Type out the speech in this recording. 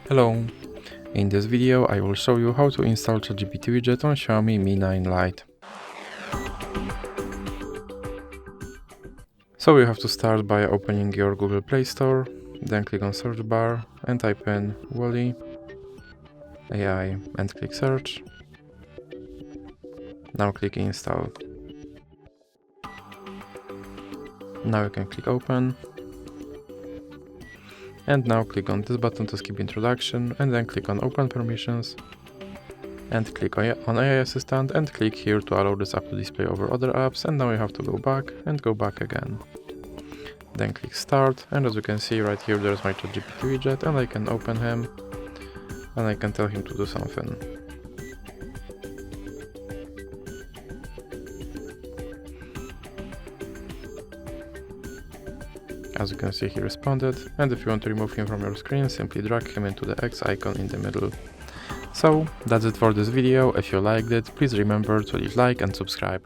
Hello! In this video I will show you how to install ChatGPT Widget on Xiaomi Mi 9 Lite. So you have to start by opening your Google Play Store, then click on search bar and type in Wally AI and click search. Now click install. Now you can click open. And now click on this button to skip introduction and then click on open permissions and click on AI assistant and click here to allow this app to display over other apps, and now you have to go back and go back again. Then click start, and as you can see right here there's my ChatGPT widget, and I can open him and I can tell him to do something. As you can see, he responded, and if you want to remove him from your screen, simply drag him into the X icon in the middle. So, that's it for this video. If you liked it, please remember to leave like and subscribe.